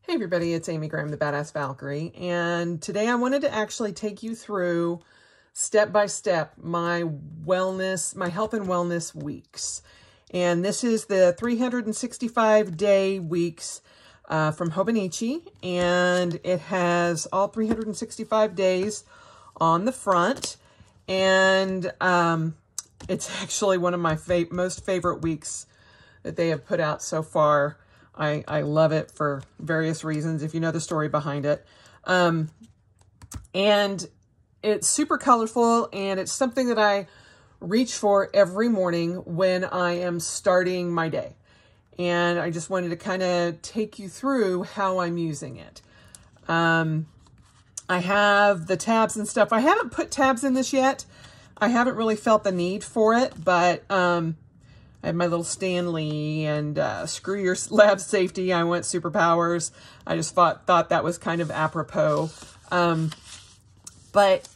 Hey everybody, it's Amy Graham, the Badass Valkyrie, and today I wanted to actually take you through step by step my health and wellness weeks. And this is the 365-day weeks from Hobonichi, and it has all 365 days on the front, and it's actually one of my most favorite weeks that they have put out so far. I love it for various reasons, if you know the story behind it. And it's super colorful, and it's something that I reach for every morning when I am starting my day. And I just wanted to kind of take you through how I'm using it. I have the tabs and stuff. I haven't put tabs in this yet. I haven't really felt the need for it, but I have my little Stanley and screw your lab safety. I went superpowers. I just thought that was kind of apropos. But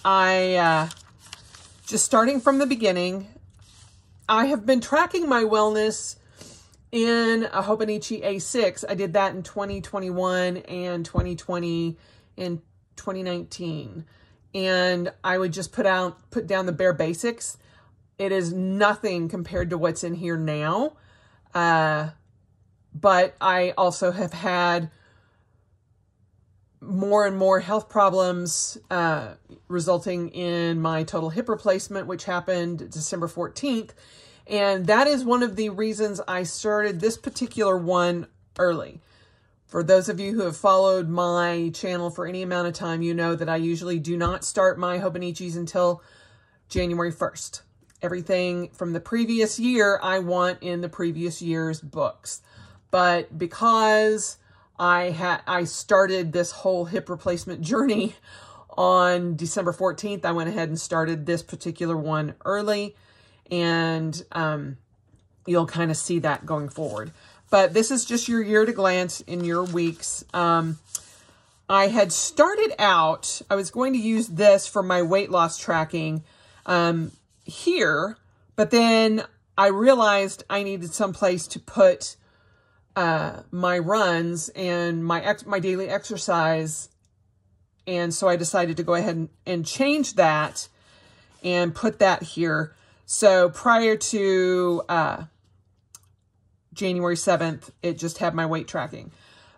I, just starting from the beginning, I have been tracking my wellness in a Hobonichi A6. I did that in 2021 and 2020 and 2019. And I would just put down the bare basics. It is nothing compared to what's in here now. But I also have had more and more health problems resulting in my total hip replacement, which happened December 14th. And that is one of the reasons I started this particular one early. For those of you who have followed my channel for any amount of time, you know that I usually do not start my Hobonichis until January 1st. Everything from the previous year, I want in the previous year's books. But because I started this whole hip replacement journey on December 14th, I went ahead and started this particular one early. And you'll kind of see that going forward. But this is just your year at a glance in your weeks. I had started out, I was going to use this for my weight loss tracking here, but then I realized I needed some place to put my runs and my daily exercise, and so I decided to go ahead and change that and put that here. So prior to January 7th, it just had my weight tracking,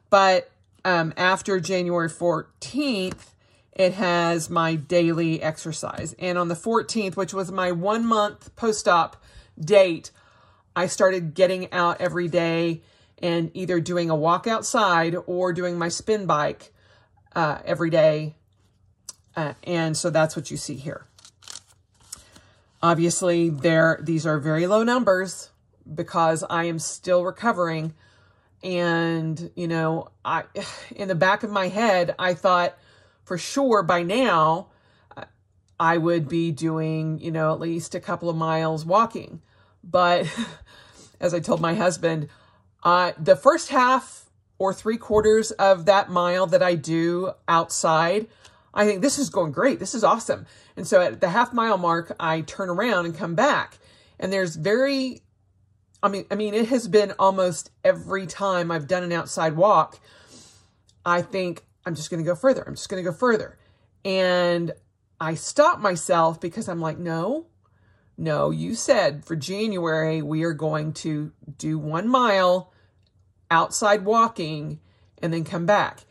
but after January 14th, it has my daily exercise. And on the 14th, which was my 1 month post-op date, I started getting out every day and either doing a walk outside or doing my spin bike every day. And so that's what you see here. Obviously, these are very low numbers because I am still recovering. And, you know, in the back of my head, I thought, for sure, by now, I would be doing, you know, at least a couple of miles walking. But as I told my husband, the first half or 3/4 of that mile that I do outside, I think this is going great. This is awesome. And so at the half-mile mark, I turn around and come back. And there's it has been almost every time I've done an outside walk, I think, I'm just going to go further. I'm just going to go further. And I stop myself because I'm like, no, you said for January, we are going to do 1 mile outside walking and then come back.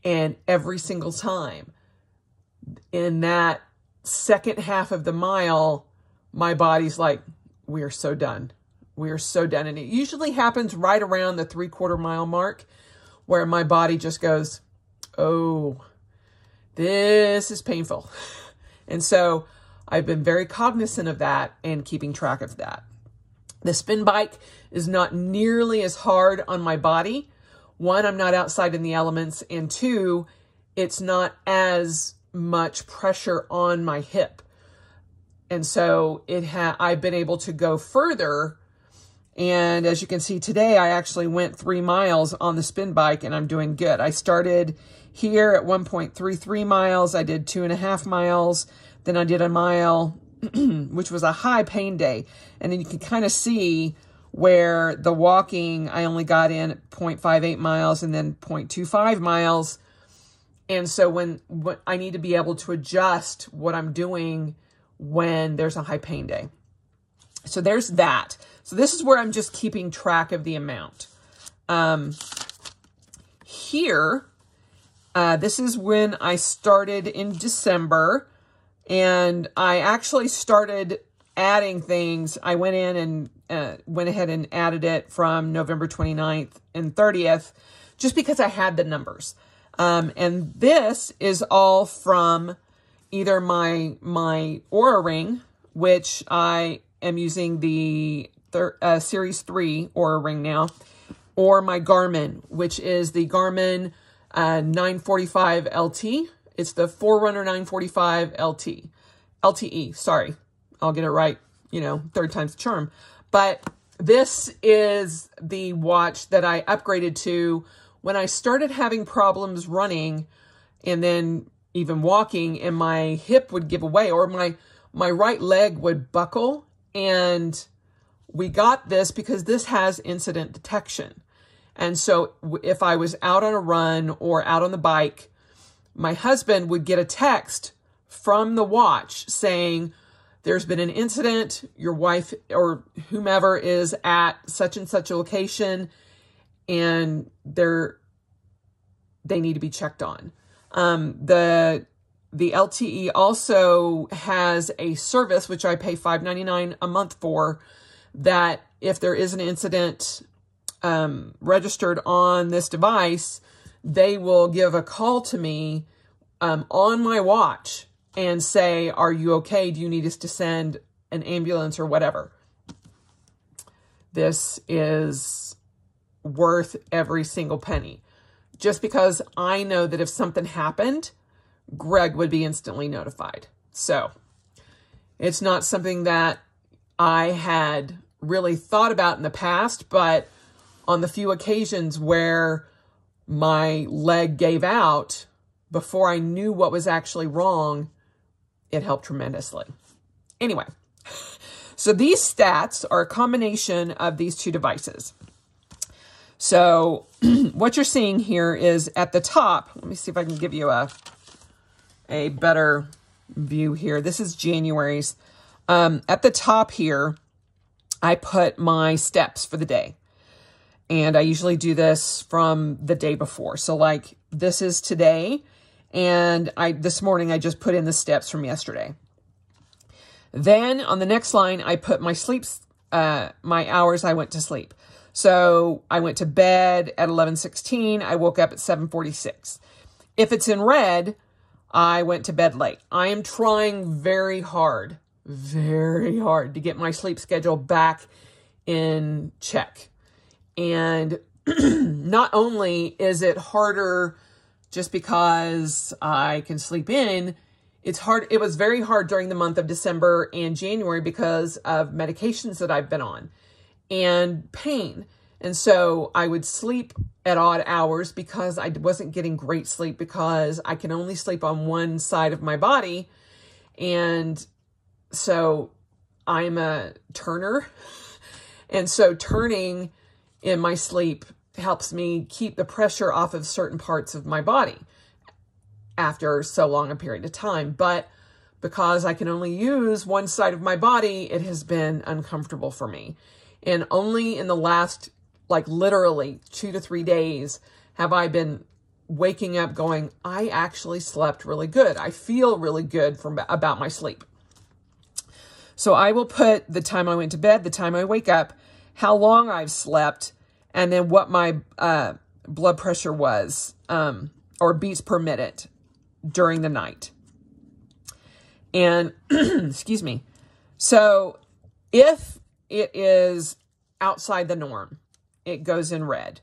And every single time in that second half of the mile, my body's like, we are so done. We are so done. And it usually happens right around the 3/4 mile mark where my body just goes, oh, this is painful. And so I've been very cognizant of that and keeping track of that. The spin bike is not nearly as hard on my body. One, I'm not outside in the elements. And two, it's not as much pressure on my hip. And so I've been able to go further. And as you can see today, I actually went 3 miles on the spin bike and I'm doing good. I started here at 1.33 miles. I did 2.5 miles. Then I did a mile, which was a high pain day. And then you can kind of see where the walking, I only got in at 0.58 miles and then 0.25 miles. And so when I need to be able to adjust what I'm doing when there's a high pain day. So there's that. So this is where I'm just keeping track of the amount. Here, this is when I started in December, and I actually started adding things. I went in and went ahead and added it from November 29th and 30th, just because I had the numbers. And this is all from either my Oura Ring, which I am using the Series 3 Oura Ring now, or my Garmin, which is the Garmin 945 LT. It's the Forerunner 945 LTE, sorry. I'll get it right, you know, third time's the charm. But this is the watch that I upgraded to when I started having problems running and then even walking, and my hip would give away, or my right leg would buckle. And we got this because this has incident detection. And so if I was out on a run or out on the bike, my husband would get a text from the watch saying, there's been an incident, your wife or whomever is at such and such a location, and they need to be checked on. The LTE also has a service, which I pay $5.99 a month for, that if there is an incident registered on this device, they will give a call to me on my watch and say, are you okay? Do you need us to send an ambulance or whatever? This is worth every single penny. Just because I know that if something happened, Greg would be instantly notified. So it's not something that I had really thought about in the past, but on the few occasions where my leg gave out before I knew what was actually wrong, it helped tremendously. Anyway, so these stats are a combination of these two devices. So what you're seeing here is at the top, let me see if I can give you a better view here. This is January's. At the top here, I put my steps for the day. And I usually do this from the day before. So like this is today, and this morning I just put in the steps from yesterday. Then on the next line, I put my sleeps, my hours I went to sleep. So I went to bed at 11:16. I woke up at 7:46. If it's in red, I went to bed late. I am trying very hard to get my sleep schedule back in check. And not only is it harder just because I can sleep in, it's hard. It was very hard during the month of December and January because of medications that I've been on and pain. And so I would sleep at odd hours because I wasn't getting great sleep because I can only sleep on one side of my body. And so I'm a turner. And so turning in my sleep helps me keep the pressure off of certain parts of my body after so long a period of time. But because I can only use one side of my body, it has been uncomfortable for me. And only in the last, like literally 2 to 3 days, have I been waking up going, I actually slept really good. I feel really good about my sleep. So I will put the time I went to bed, the time I wake up, how long I've slept, and then what my blood pressure was, or beats per minute during the night. And, excuse me. So if it is outside the norm, it goes in red.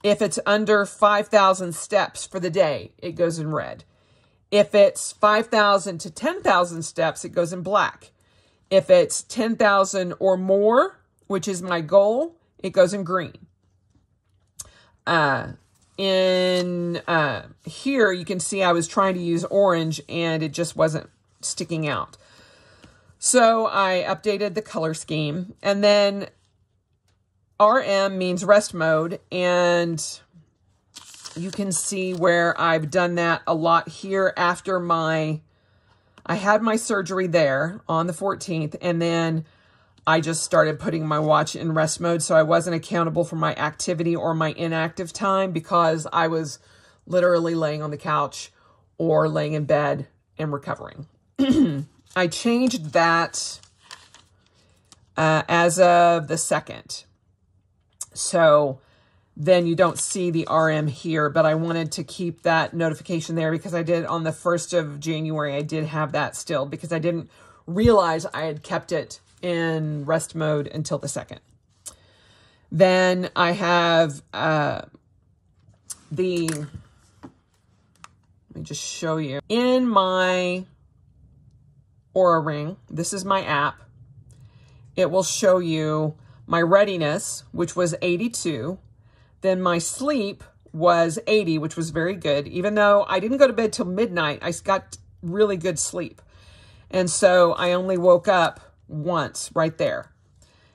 If it's under 5,000 steps for the day, it goes in red. If it's 5,000 to 10,000 steps, it goes in black. If it's 10,000 or more, which is my goal, it goes in green. Here, you can see I was trying to use orange and it just wasn't sticking out. So I updated the color scheme, and then RM means rest mode, and you can see where I've done that a lot here after I had my surgery there on the 14th, and then I just started putting my watch in rest mode, so I wasn't accountable for my activity or my inactive time because I was literally laying on the couch or laying in bed and recovering. I changed that as of the 2nd. So then you don't see the RM here, but I wanted to keep that notification there because I did on the 1st of January, I did have that still because I didn't realize I had kept it in rest mode until the 2nd. Then I have let me just show you. In my Aura Ring, this is my app, it will show you my readiness, which was 82. Then my sleep was 80, which was very good. Even though I didn't go to bed till midnight, I got really good sleep. And so I only woke up once right there.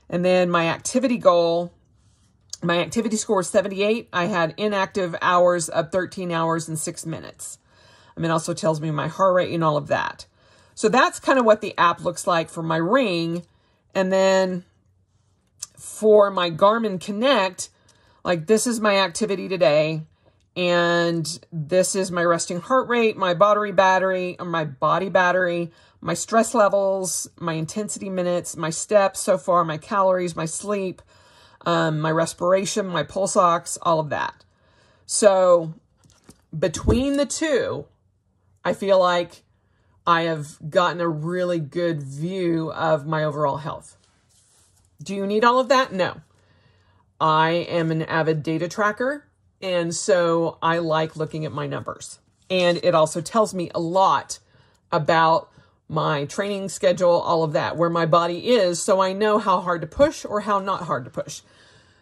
And then my activity goal, my activity score is 78. I had inactive hours of 13 hours and 6 minutes. I mean, it also tells me my heart rate and all of that. So that's kind of what the app looks like for my ring. And then for my Garmin Connect, like this is my activity today. And this is my resting heart rate, my body battery, my stress levels, my intensity minutes, my steps so far, my calories, my sleep, my respiration, my pulse ox, all of that. So between the two, I feel like I have gotten a really good view of my overall health. Do you need all of that? No. I am an avid data tracker, and so I like looking at my numbers. And it also tells me a lot about my training schedule, all of that, where my body is, so I know how hard to push or how not hard to push.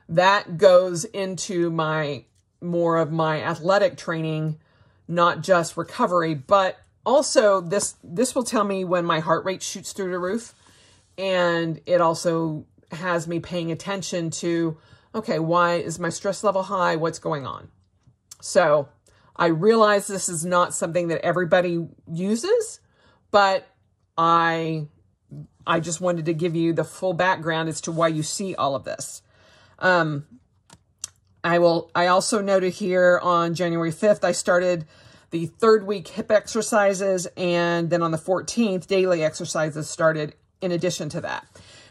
That goes into more of my athletic training, not just recovery, but also this will tell me when my heart rate shoots through the roof. And it also has me paying attention to, okay, why is my stress level high? What's going on? So I realize this is not something that everybody uses, but I just wanted to give you the full background as to why you see all of this. I also noted here on January 5th, I started the 3rd week hip exercises, and then on the 14th, daily exercises started in addition to that.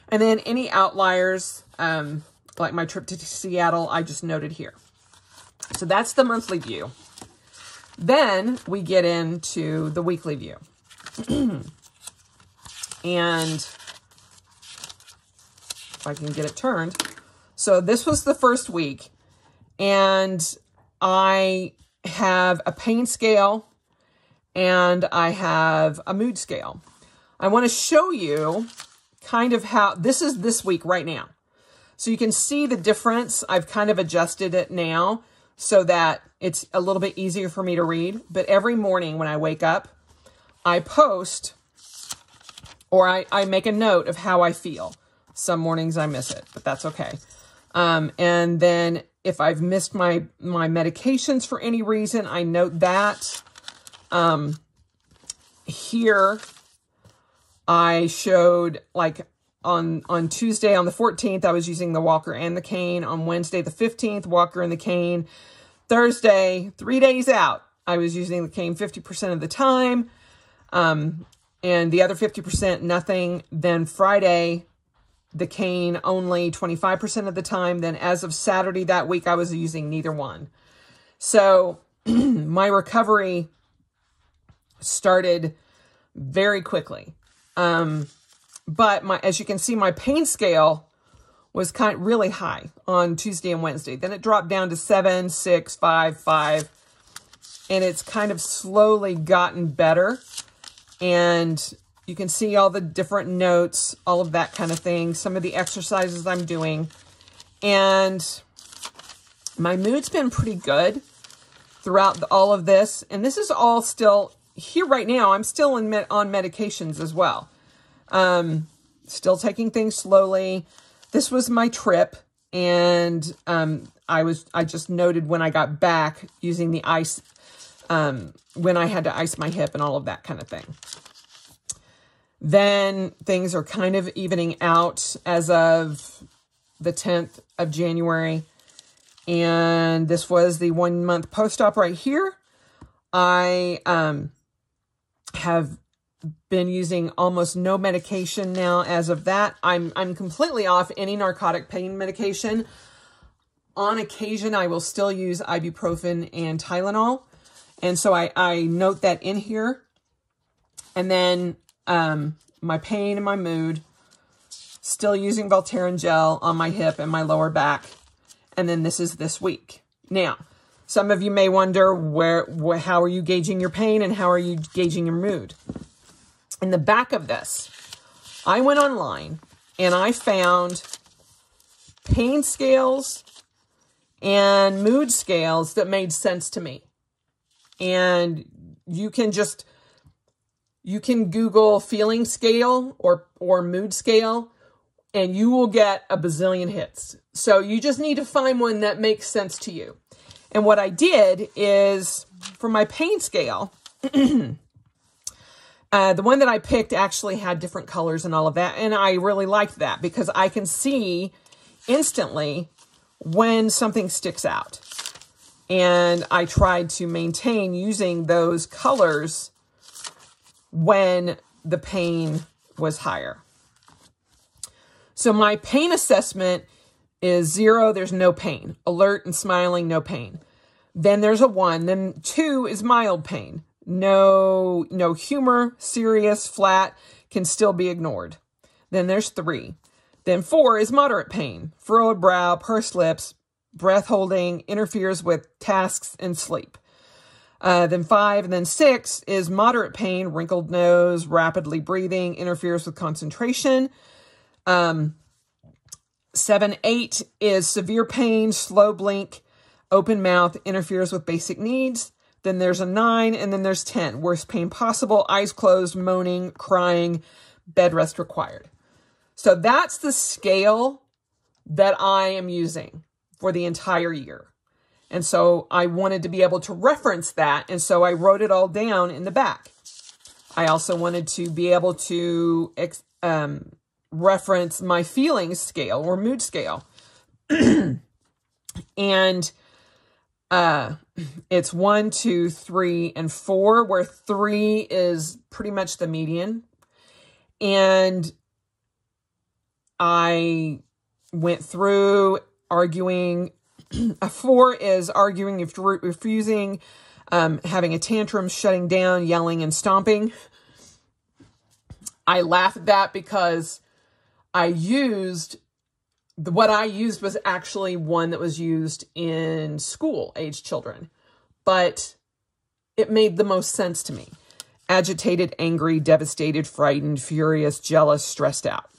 And then any outliers, like my trip to Seattle, I just noted here. So that's the monthly view. Then we get into the weekly view. And if I can get it turned. So this was the first week, and I have a pain scale and I have a mood scale. I want to show you kind of how this is this week right now. So you can see the difference. I've kind of adjusted it now so that it's a little bit easier for me to read. But every morning when I wake up, I post or I make a note of how I feel. Some mornings I miss it, but that's okay. And then if I've missed my medications for any reason, I note that. Here, I showed, like, on Tuesday, on the 14th, I was using the walker and the cane. On Wednesday, the 15th, walker and the cane. Thursday, 3 days out, I was using the cane 50% of the time. And the other 50%, nothing. Then Friday, the cane only 25% of the time. Then as of Saturday that week, I was using neither one. So my recovery started very quickly. But as you can see, my pain scale was really high on Tuesday and Wednesday. Then it dropped down to 7, 6, 5, 5. And it's kind of slowly gotten better. And you can see all the different notes, all of that kind of thing, some of the exercises I'm doing. And my mood's been pretty good throughout all of this. And this is all still here right now. I'm still on medications as well. Still taking things slowly. This was my trip. And I just noted when I got back using the ice, when I had to ice my hip and all of that kind of thing. Then things are kind of evening out as of the 10th of January. And this was the 1 month post-op right here. I have been using almost no medication now as of that. I'm completely off any narcotic pain medication. On occasion, I will still use ibuprofen and Tylenol. And so I note that in here. And then my pain and my mood, still using Voltaren gel on my hip and my lower back. And then this is this week. Now, some of you may wonder how are you gauging your pain and how are you gauging your mood? In the back of this, I went online and I found pain scales and mood scales that made sense to me. And you can Google feeling scale or mood scale, and you will get a bazillion hits. So you just need to find one that makes sense to you. And what I did is, for my pain scale, the one that I picked actually had different colors and all of that. And I really liked that because I can see instantly when something sticks out. And I tried to maintain using those colors when the pain was higher. So my pain assessment is 0, there's no pain. Alert and smiling, no pain. Then there's a 1. Then 2 is mild pain. No humor, serious, flat, can still be ignored. Then there's 3. Then 4 is moderate pain. Furrowed brow, pursed lips, breath holding, interferes with tasks and sleep. Then 5 and then 6 is moderate pain, wrinkled nose, rapidly breathing, interferes with concentration. 7, 8 is severe pain, slow blink, open mouth, interferes with basic needs. Then there's a 9, and then there's 10. Worst pain possible, eyes closed, moaning, crying, bed rest required. So that's the scale that I am using for the entire year. And so I wanted to be able to reference that, and so I wrote it all down in the back. I also wanted to be able to reference my feelings scale or mood scale. And it's 1, 2, 3, and 4, where 3 is pretty much the median. And I went through arguing. A 4 is arguing, refusing, having a tantrum, shutting down, yelling, and stomping. I laugh at that because what I used was actually one that was used in school-age children, but it made the most sense to me. Agitated, angry, devastated, frightened, furious, jealous, stressed out.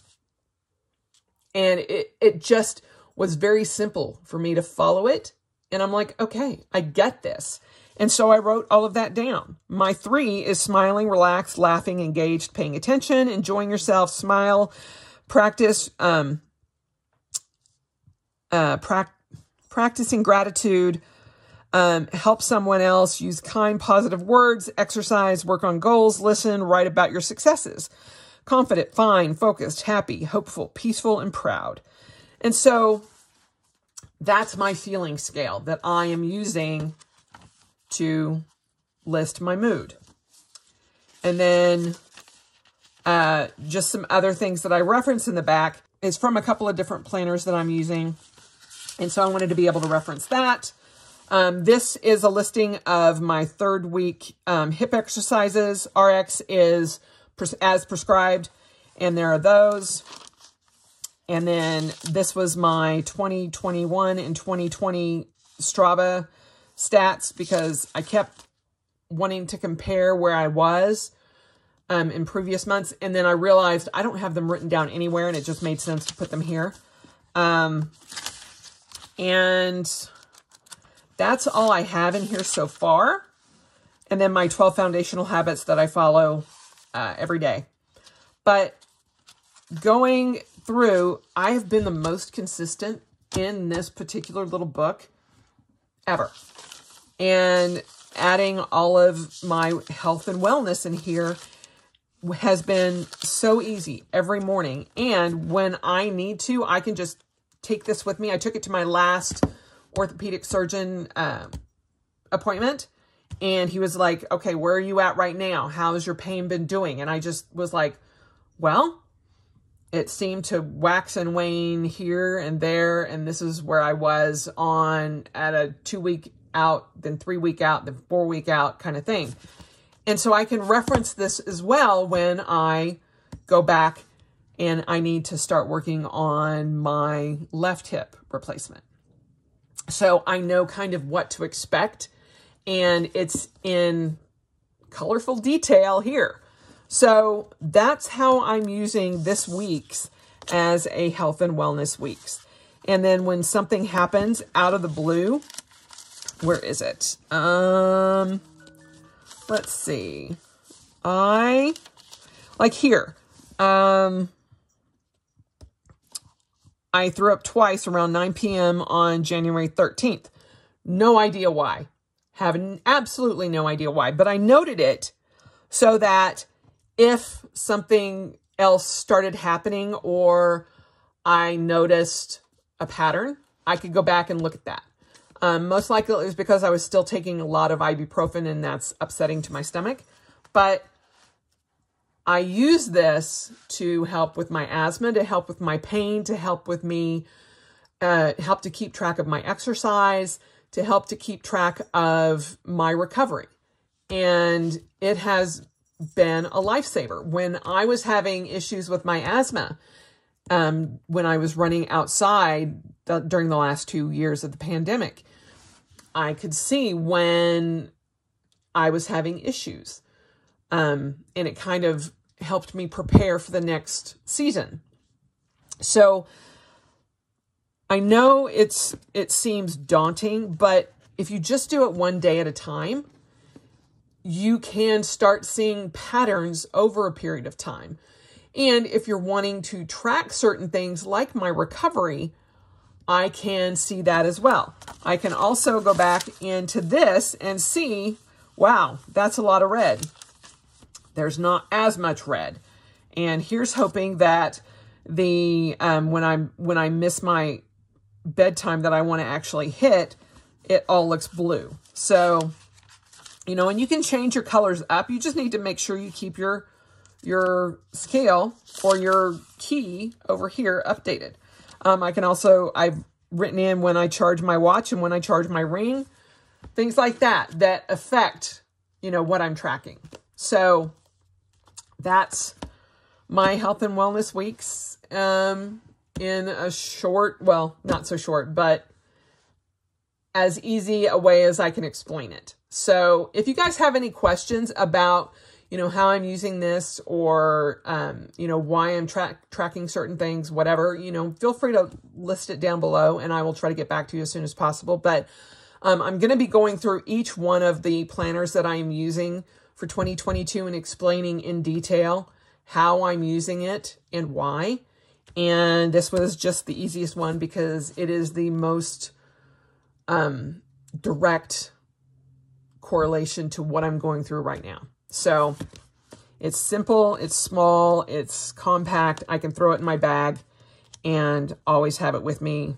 And it just was very simple for me to follow it. And I'm like, okay, I get this. And so I wrote all of that down. My 3 is smiling, relaxed, laughing, engaged, paying attention, enjoying yourself, smile, practice, practicing gratitude, help someone else, use kind, positive words, exercise, work on goals, listen, write about your successes. Confident, fine, focused, happy, hopeful, peaceful, and proud. And so that's my feeling scale that I am using to list my mood. And then just some other things that I reference in the back is from a couple of different planners that I'm using. And so I wanted to be able to reference that. This is a listing of my 3rd week hip exercises. RX is as prescribed, and there are those. And then this was my 2021 and 2020 Strava stats because I kept wanting to compare where I was in previous months. And then I realized I don't have them written down anywhere, and it just made sense to put them here. And that's all I have in here so far. And then my 12 foundational habits that I follow every day. But going through, I have been the most consistent in this particular little book ever. And adding all of my health and wellness in here has been so easy every morning. And when I need to, I can just take this with me. I took it to my last orthopedic surgeon appointment, and he was like, okay, where are you at right now? How has your pain been doing? And I just was like, well, it seemed to wax and wane here and there. And this is where I was on at a 2-week out, then 3-week out, then 4-week out kind of thing. And so I can reference this as well when I go back and I need to start working on my left hip replacement. So I know kind of what to expect, and it's in colorful detail here. So that's how I'm using this week's as a health and wellness weeks. And then when something happens out of the blue, where is it? Let's see. Like here, I threw up twice around 9 p.m. on January 13th. No idea why. Have absolutely no idea why. But I noted it so that if something else started happening or I noticed a pattern, I could go back and look at that. Most likely it was because I was still taking a lot of ibuprofen and that's upsetting to my stomach. But I use this to help with my asthma, to help with my pain, to help with me, help to keep track of my exercise, to help to keep track of my recovery. And it has been a lifesaver. When I was having issues with my asthma, when I was running outside during the last 2 years of the pandemic, I could see when I was having issues. And it kind of helped me prepare for the next season. So I know it seems daunting, but if you just do it one day at a time, you can start seeing patterns over a period of time. And if you're wanting to track certain things like my recovery, I can see that as well. I can also go back into this and see, wow, that's a lot of red. There's not as much red. And here's hoping that the when I miss my bedtime that I want to actually hit, it all looks blue. So, you know, and you can change your colors up. You just need to make sure you keep your scale or your key over here updated. I've written in when I charge my watch and when I charge my ring, things like that affect, you know, what I'm tracking. So that's my health and wellness weeks in a short, well, not so short, but as easy a way as I can explain it. So if you guys have any questions about, you know, how I'm using this or, you know, why I'm tracking certain things, whatever, you know, feel free to list it down below and I will try to get back to you as soon as possible. But I'm going to be going through each one of the planners that I am using for 2022 and explaining in detail how I'm using it and why. And this was just the easiest one because it is the most direct correlation to what I'm going through right now. So it's simple, it's small, it's compact. I can throw it in my bag and always have it with me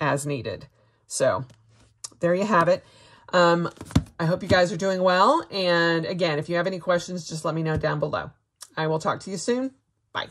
as needed. So there you have it. I hope you guys are doing well. And again, if you have any questions, just let me know down below. I will talk to you soon. Bye.